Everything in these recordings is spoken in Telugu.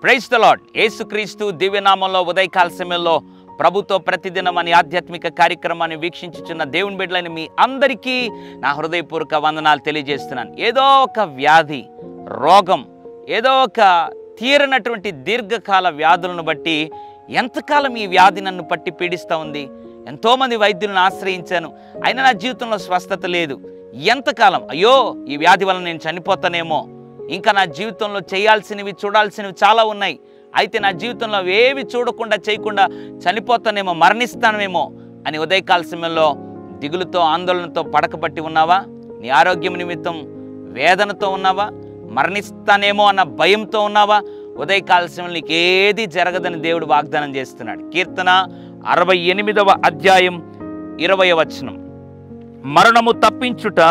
Praise the lord. యేసుక్రీస్తు దివ్యనామంలో ఉదయకాల సమయంలో ప్రభుతో ప్రతిదినం అనే ఆధ్యాత్మిక కార్యక్రమాన్ని వీక్షించుచున్న దేవుని బిడ్డలైన మీ అందరికీ నా హృదయపూర్వక వందనాలు తెలియజేస్తున్నాను. ఏదో ఒక వ్యాధి, రోగం, ఏదో ఒక తీరనటువంటి దీర్ఘకాల వ్యాధులను బట్టి ఎంతకాలం ఈ వ్యాధి నన్ను పట్టి పీడిస్తూ ఉంది. ఎంతోమంది వైద్యులను ఆశ్రయించాను, అయినా నా జీవితంలో స్వస్థత లేదు. ఎంతకాలం అయ్యో ఈ వ్యాధి వలన నేను చనిపోతానేమో, ఇంకా నా జీవితంలో చేయాల్సినవి చూడాల్సినవి చాలా ఉన్నాయి, అయితే నా జీవితంలో ఏవి చూడకుండా చేయకుండా చనిపోతానేమో, మరణిస్తానేమో అని ఉదయకాల సమయంలో దిగులుతో ఆందోళనతో పడకబట్టి ఉన్నావా? నీ ఆరోగ్యం నిమిత్తం వేదనతో ఉన్నావా? మరణిస్తానేమో అన్న భయంతో ఉన్నావా? ఉదయకాల సమయంలో నీకు ఏది జరగదని దేవుడు వాగ్దానం చేస్తున్నాడు. కీర్తన 68వ అధ్యాయం 20వ వచనం, మరణము తప్పించుట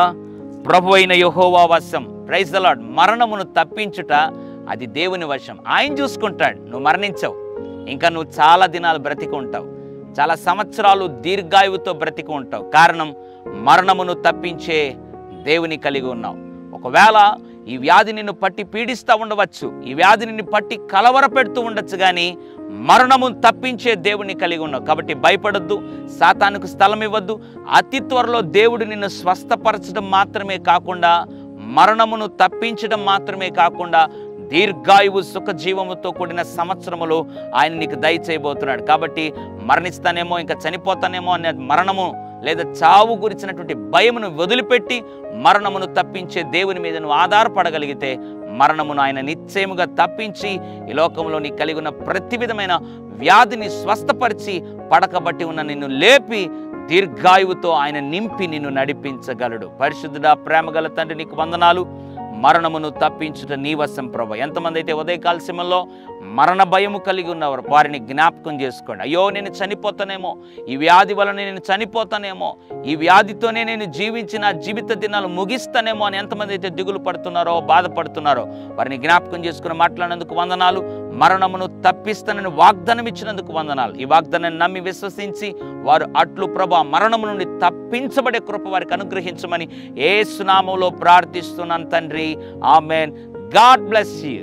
ప్రభు అయిన యెహోవా వశం. Praise the lord. మరణమును తప్పించుట అది దేవుని వశం. ఆయన చూసుకుంటాడు. నువ్వు మరణించవు, ఇంకా నువ్వు చాలా దినాలు బ్రతికి ఉంటావు, చాలా సంవత్సరాలు దీర్ఘాయువుతో బ్రతికి ఉంటావు. కారణం, మరణమును తప్పించే దేవుని కలిగి ఉన్నావు. ఒకవేళ ఈ వ్యాధి నిన్ను పట్టి పీడిస్తూ ఉండవచ్చు, ఈ వ్యాధి నిన్ను పట్టి కలవర పెడుతూ ఉండొచ్చు, కానీ మరణమును తప్పించే దేవుని కలిగి ఉన్నావు. కాబట్టి భయపడొద్దు, సాతానుకు స్థలం ఇవ్వద్దు. అతి త్వరలో దేవుడు నిన్ను స్వస్థపరచడం మాత్రమే కాకుండా, మరణమును తప్పించడం మాత్రమే కాకుండా, దీర్ఘాయువు సుఖజీవముతో కూడిన సంవత్సరములు ఆయన నీకు దయచేయబోతున్నాడు. కాబట్టి మరణిస్తానేమో, ఇంకా చనిపోతానేమో అనే మరణము లేదా చావు గురించినటువంటి భయమును వదిలిపెట్టి మరణమును తప్పించే దేవుని మీద నువ్వు ఆధారపడగలిగితే మరణమును ఆయన నిశ్చయముగా తప్పించి ఈ లోకంలో నీ కలిగి ఉన్న ప్రతి విధమైన వ్యాధిని స్వస్థపరిచి పడకబట్టి ఉన్న నిన్ను లేపి దీర్ఘాయువుతో ఆయన నింపి నిన్ను నడిపించగలడు. పరిశుద్ధుడా, ప్రేమగల తండ్రి, నీకు వందనాలు. మరణమును తప్పించుట నీ వశం ప్రభు. ఎంతమంది అయితే ఉదయకాల సమయంలో మరణ భయము కలిగి ఉన్నవారు వారిని జ్ఞాపకం చేసుకోండి. అయ్యో నేను చనిపోతానేమో, ఈ వ్యాధి వలన నేను చనిపోతానేమో, ఈ వ్యాధితోనే నేను జీవించిన జీవిత దినాలు ముగిస్తానేమో అని ఎంతమంది అయితే దిగులు పడుతున్నారో, బాధపడుతున్నారో వారిని జ్ఞాపకం చేసుకుని మాట్లాడినందుకు వందనాలు. మరణమును తప్పిస్తానని వాగ్దానం ఇచ్చినందుకు వందనాలు. ఈ వాగ్దానాన్ని నమ్మి విశ్వసించి వారు అట్లు ప్రభు మరణము నుండి తప్పించబడే కృప వారికి అనుగ్రహించమని యేసు నామములో ప్రార్థిస్తున్నాను తండ్రి. ఆమేన్. God bless you.